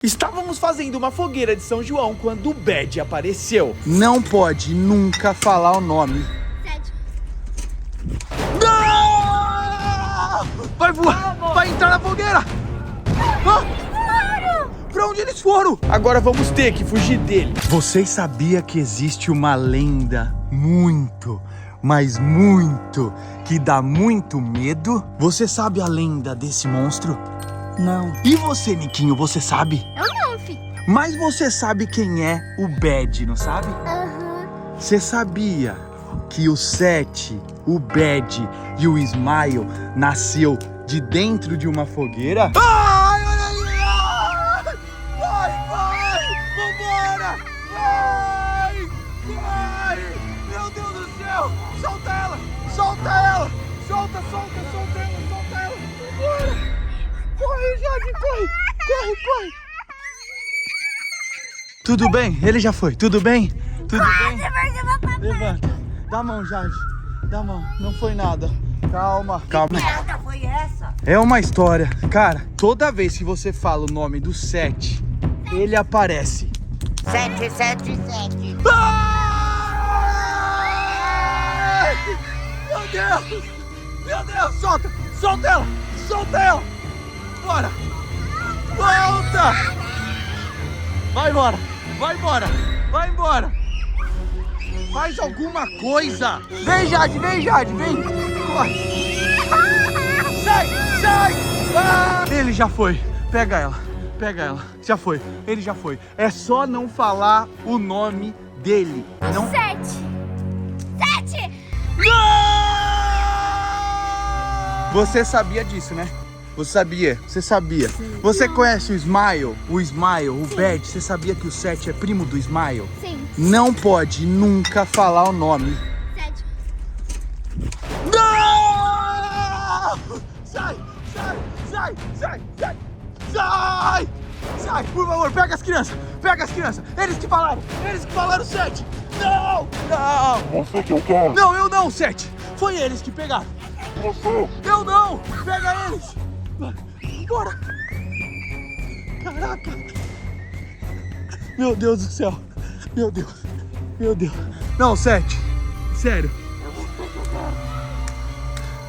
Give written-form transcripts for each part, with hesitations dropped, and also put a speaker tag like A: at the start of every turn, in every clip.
A: Estávamos fazendo uma fogueira de São João quando o Bad apareceu.
B: Não pode nunca falar o nome.
C: 7.
B: Não! Vai voar! Vai entrar na fogueira! Pra onde eles foram?
A: Agora vamos ter que fugir dele.
B: Vocês sabiam que existe uma lenda muito, mas muito, que dá muito medo? Você sabe a lenda desse monstro?
C: Não.
B: E você, Niquinho, você sabe?
C: Eu não, filho.
B: Mas você sabe quem é o Bad, não sabe?
C: Aham.
B: Você sabia que o Sete, o Bad e o Smile nasceu de dentro de uma fogueira? Ai, olha ali! Vai! Vambora! Vai! Meu Deus do céu! Solta ela! Solta ela! Solta ela! Vambora! Corre, Jade! Corre! Tudo bem? Ele já foi. Tudo bem? Tudo bem? Levanta. Dá a mão, Jade. Dá a mão. Não foi nada. Calma.
D: Que merda foi essa?
B: É uma história. Cara, toda vez que você fala o nome do Sete, ele aparece.
D: 777.
B: Ai! Meu Deus! Solta ela! Bora! Volta! Vai embora! Faz alguma coisa! Vem, Jade! Vem! Corre! Sai! Ah! Ele já foi! Pega ela! Já foi! Ele já foi! É só não falar o nome dele! Não...
C: 7.
B: Você sabia disso, né? Você sabia. Você conhece o Smile, o Bad? Você sabia que o Sete é primo do Smile?
C: Sim.
B: Não pode nunca falar o nome.
C: 7.
B: Não! Sai! Por favor, pega as crianças! Eles que falaram 7! Não!
E: Você que eu quero.
B: Não, eu não, Sete! Foi eles que pegaram!
E: Você.
B: Eu não! Pega eles! Bora! Caraca! Meu Deus do céu! Meu Deus! Não, Sete! Sério!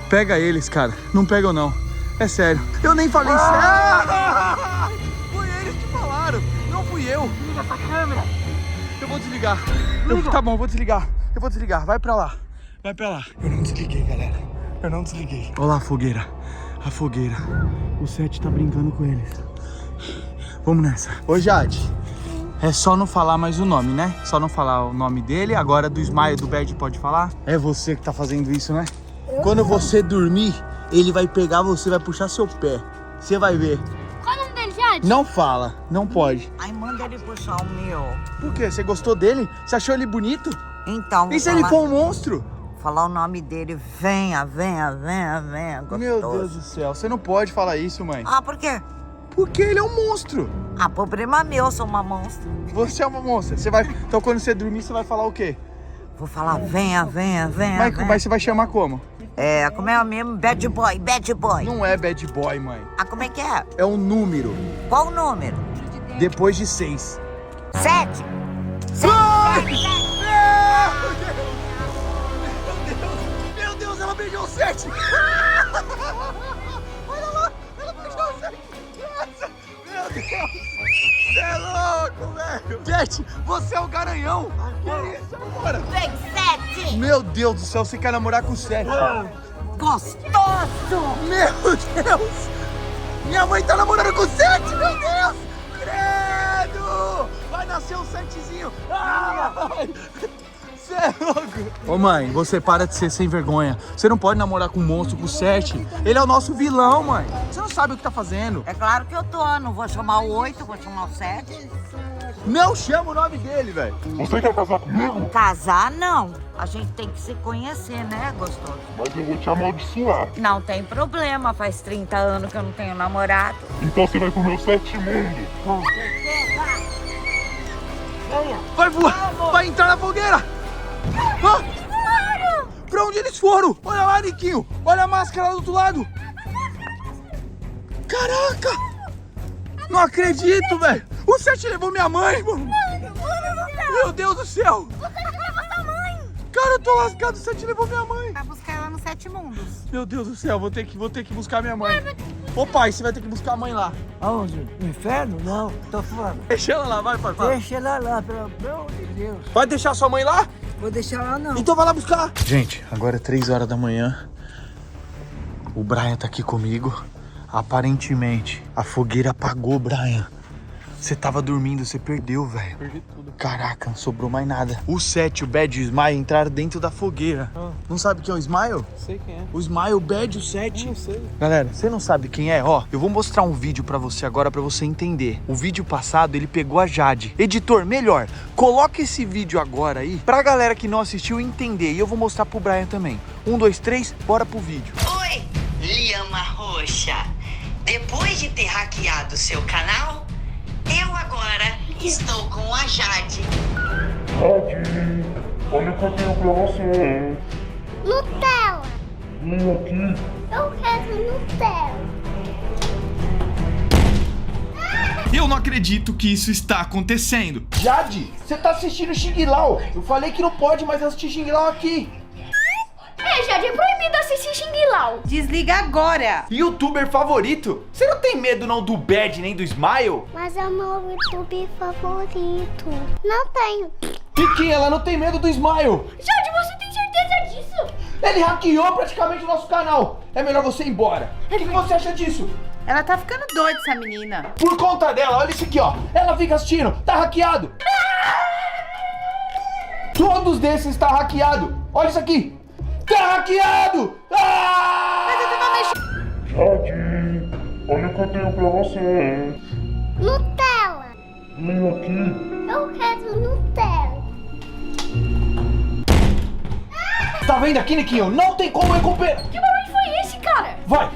B: Pega eles, cara! Não pegam não! É sério! Eu nem falei sério! Foi eles que falaram! Não fui eu! Liga essa câmera! Eu vou desligar! Tá bom, vou desligar! Eu vou desligar! Vai pra lá! Eu não desliguei, galera! Olha lá a fogueira! O Sete tá brincando com eles. Vamos nessa. Ô, Jade, é só não falar mais o nome, né? Só não falar o nome dele. Agora do Smile, do Bad, pode falar? É você que tá fazendo isso, né? Quando você dormir, ele vai pegar você, vai puxar seu pé. Você vai ver.
C: Qual o nome dele, Jade?
B: Não fala, não pode.
D: Ai, manda ele puxar o meu.
B: Por quê? Você gostou dele? Você achou ele bonito?
D: Então,
B: E se ele for um monstro?
D: falar o nome dele. Venha, gostoso.
B: Meu Deus do céu, você não pode falar isso, mãe.
D: Ah, por quê?
B: Porque ele é um monstro.
D: Ah, problema meu, eu sou uma monstra.
B: Você é uma monstro. Você vai... Então quando você dormir, você vai falar o quê?
D: Vou falar, venha.
B: Mas você vai chamar como?
D: É, como é o mesmo? Bad boy.
B: Não é bad boy, mãe.
D: Ah, como é que é?
B: É um número.
D: Qual o número?
B: Depois de 6.
D: 7.
B: Meu Deus, ela beijou o 7. Olha lá, ela beijou o 7. Meu Deus, você é louco, velho. Gente, você é o garanhão. Que isso agora?
D: Vem, 7.
B: Meu Deus do céu, você quer namorar com o 7?
D: Gostoso.
B: Meu Deus. Minha mãe tá namorando com o 7, meu Deus. Credo. Vai nascer um 7zinho. Você é louco. Ô mãe, você para de ser sem vergonha. Você não pode namorar com um monstro, com o 7. Ele é o nosso vilão, mãe. Você não sabe o que tá fazendo.
D: É claro que eu tô, não vou chamar o 8, vou chamar o 7.
B: Não chama o nome dele, velho.
E: Você quer casar comigo?
D: Casar, não. A gente tem que se conhecer, né, gostoso?
E: Mas eu vou te amaldiçoar.
D: Não tem problema, faz 30 anos que eu não tenho namorado.
E: Então você vai pro meu 7 mundo.
B: Vai voar. Vai entrar na fogueira. Pra onde eles foram? Olha lá, Niquinho. Olha a máscara lá do outro lado. Caraca. Não acredito, velho. O Sete levou minha mãe, mano. Meu Deus do céu. Cara, eu tô lascado. O Sete levou minha mãe.
D: Vai buscar ela nos 7 mundos.
B: Meu Deus do céu, vou ter que buscar minha mãe. Ô pai, você vai ter que buscar a mãe lá.
F: Aonde? No inferno? Não, tô fora.
B: Deixa ela lá, vai, pai. Vai.
F: Deixa ela lá, pelo amor de Deus.
B: Vai deixar sua mãe lá?
F: Vou deixar lá não.
B: Então vai lá buscar. Gente, agora é 3 horas da manhã. O Brian tá aqui comigo. Aparentemente, a fogueira apagou, Brian. Você tava dormindo, você perdeu, velho. Perdi tudo. Caraca, não sobrou mais nada. O Sete, o Bad e o Smile entraram dentro da fogueira. Não sabe quem é o Smile?
A: Sei quem é.
B: O Smile, o Bad e o Sete.
A: Não sei.
B: Galera, você não sabe quem é? Ó, eu vou mostrar um vídeo pra você agora pra você entender. O vídeo passado, ele pegou a Jade. Editor, melhor, coloca esse vídeo agora aí pra galera que não assistiu entender. E eu vou mostrar pro Brian também. 1, 2, 3, bora pro vídeo.
G: Oi, Lhama Roxa. Depois de ter hackeado seu canal, eu agora estou com a Jade.
E: Jade, olha o que eu tenho pra você.
C: Nutella.
E: Vem aqui.
C: Eu quero Nutella.
A: Eu não acredito que isso está acontecendo.
B: Jade, você tá assistindo Xing Lau. Eu falei que não pode mais assistir Xing Lau aqui.
C: Jade, é proibido assistir Xing Lau.
D: Desliga agora.
A: YouTuber favorito? Você não tem medo não do Bad nem do Smile?
C: Mas é o meu YouTube favorito. Não tenho.
B: Piquinha, ela não tem medo do Smile.
C: Jade, você tem certeza disso?
B: Ele hackeou praticamente o nosso canal. É melhor você ir embora. O que você acha disso?
D: Ela tá ficando doida, essa menina.
B: Por conta dela, olha isso aqui, ó. Ela fica assistindo, tá hackeado. Todos desses tá hackeado. Olha isso aqui. Tá hackeado!
E: Jade, olha o que eu tenho pra você.
C: Nutella.
E: Vem aqui.
C: Eu quero Nutella.
B: Tá vendo aqui, Niquinho? Não tem como recuperar.
C: Que barulho foi esse, cara?
B: Vai!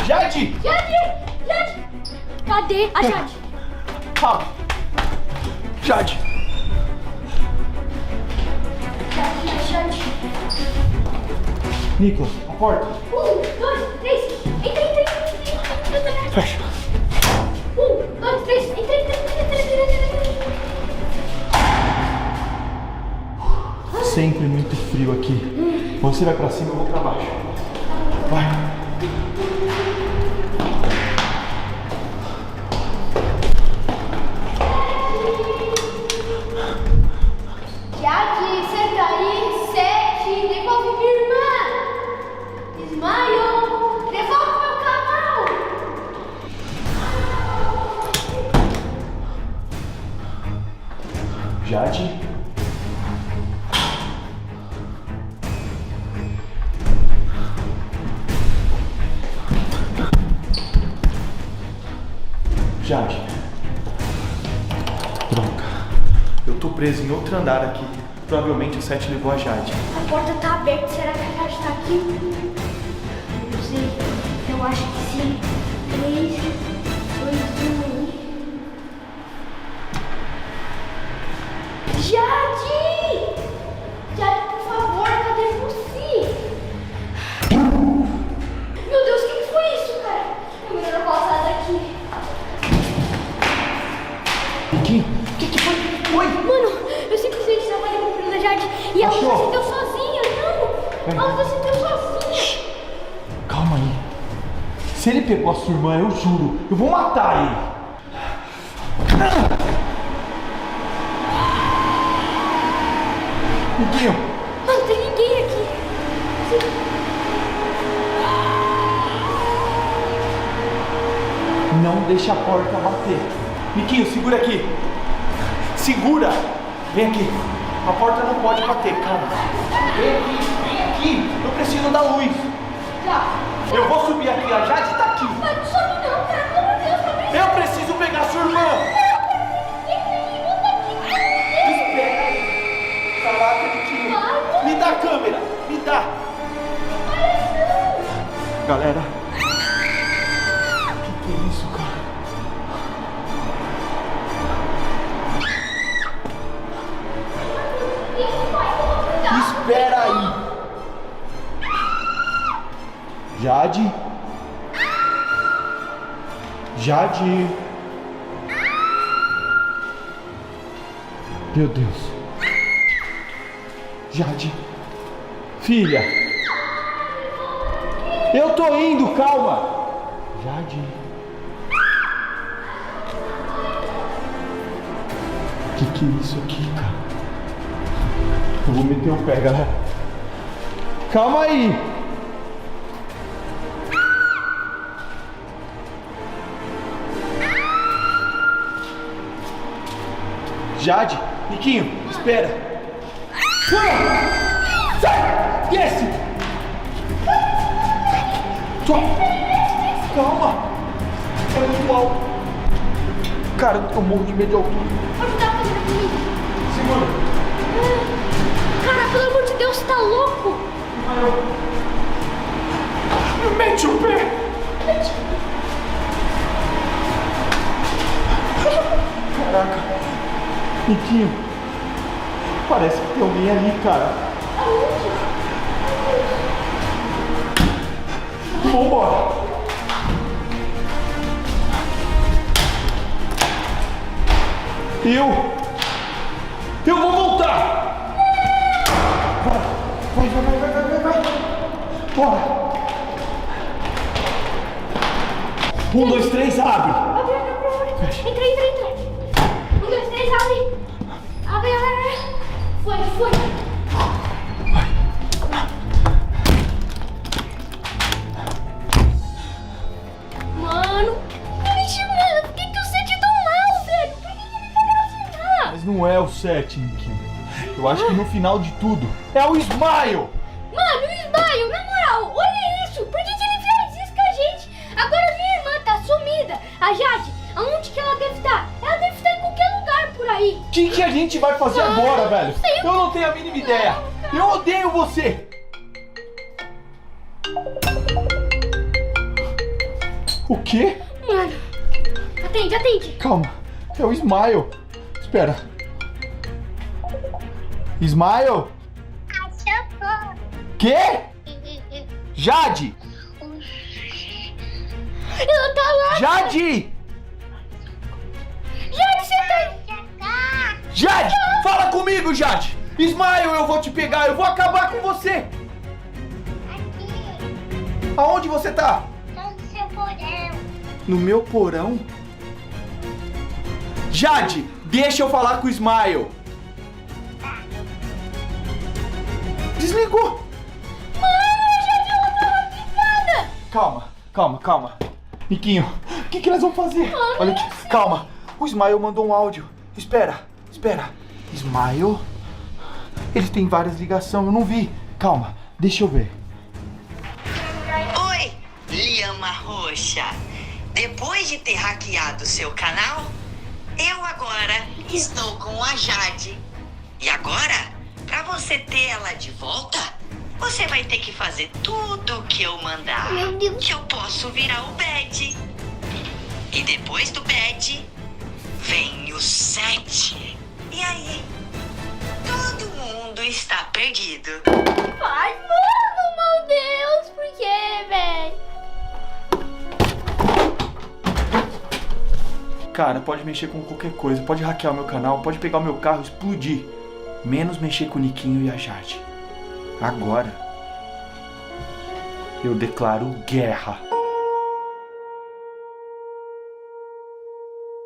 B: Jade!
C: Jade! Cadê a Jade?
B: Calma. Jade!
C: Jade.
B: Nicolas, a porta.
C: 1, 2, 3. Entra.
B: Fecha.
C: 1, 2, 3. Entra.
B: Sempre muito frio aqui. Você vai pra cima, eu vou pra baixo. Vai.
C: Jade, senta aí. 7. Devolve minha irmã. Smile. Devolve meu canal.
B: Jade? Jade. Droga. Eu tô preso em outro andar aqui. Provavelmente o Sete levou a Jade.
C: A porta tá aberta. Será que a Jade tá aqui? Não sei. Eu acho que sim. 3, 2, 1. Jade! Jade, por favor, cadê você? Meu Deus, o que foi isso, cara? É melhor eu passar daqui.
B: Niquinho, o que foi? Oi!
C: Mano, eu simplesmente estava ali comprando a Jade e ela
B: Achou?
C: se sentiu sozinha, não! Ela se sentiu sozinha!
B: Calma aí. Se ele pegou a sua irmã, eu juro, eu vou matar ele. Niquinho,
C: Não tem ninguém aqui!
B: não deixa a porta bater. Niquinho, segura aqui. Segura! Vem aqui. A porta não pode bater, calma. Vem aqui. Eu preciso da luz. Eu vou subir aqui, a Jade tá aqui.
C: Mas não sobe não, cara, pelo amor de Deus, tá vendo?
B: Eu preciso pegar sua irmã. Espera aí. Caraca, Niquinho. Me dá a câmera, me dá. Galera. Que é isso, cara? Espera aí. Jade.
A: Jade. Meu Deus. Jade. Filha. Eu tô indo, calma. Jade. Que é isso aqui, cara? Eu vou meter o pé, galera. Calma aí. Jade, Niquinho, espera. Sai! Desce! Calma! É muito alto. Cara, eu morro de medo de altura.
C: Pode dar uma coisa comigo?
A: Segura.
C: Cara, pelo amor de Deus, você tá louco?
A: Mete o pé! Caraca. Niquinho, parece que tem alguém ali, cara. Vambora. Eu vou voltar. Vai. Bora. 1, 2, 3, abre.
C: Entra. 1, 2, 3, abre. Abre. Foi. Mano, por que o Sete é tão mal, velho? Por que ele vai me assinar?
A: Mas não é o 7, Niquinho. Eu acho que no final de tudo é o Smile.
C: Mano, o Smile, na moral, olha isso. Por que ele fez isso com a gente? Agora minha irmã tá sumida. A Jade, aonde que ela deve estar? Ela deve estar em qualquer lugar por aí.
A: O que a gente vai fazer agora, velho?
C: sei.
A: Eu não tenho a mínima ideia. Eu odeio você. O quê?
C: Mano, atende.
A: Calma. É o Smile. Espera. Smile? Quê? Jade?
C: Ela tá lá.
A: Jade!
C: Jade, você tá...
A: Jade! Fala comigo, Jade! Smile, eu vou te pegar, eu vou acabar com você! Aonde você tá?
C: no seu porão.
A: No meu porão? Jade, deixa eu falar com o Smile! Desligou! Calma. Niquinho, o que nós vamos fazer? Olha aqui, calma. O Smile mandou um áudio. Espera. Smile? Ele tem várias ligações, eu não vi. Calma, deixa eu ver.
G: Oi, Lhama Roxa. Depois de ter hackeado seu canal, eu agora estou com a Jade. E agora, pra você ter ela de volta, você vai ter que fazer tudo o que eu mandar.
C: Meu Deus.
G: Que eu posso virar o Bad. E depois do Bad, vem o 7. E aí, todo mundo está perdido.
C: Ai, mano, meu Deus, por que, velho?
A: Cara, pode mexer com qualquer coisa, pode hackear o meu canal, pode pegar o meu carro e explodir. Menos mexer com o Niquinho e a Jade. Agora, eu declaro guerra.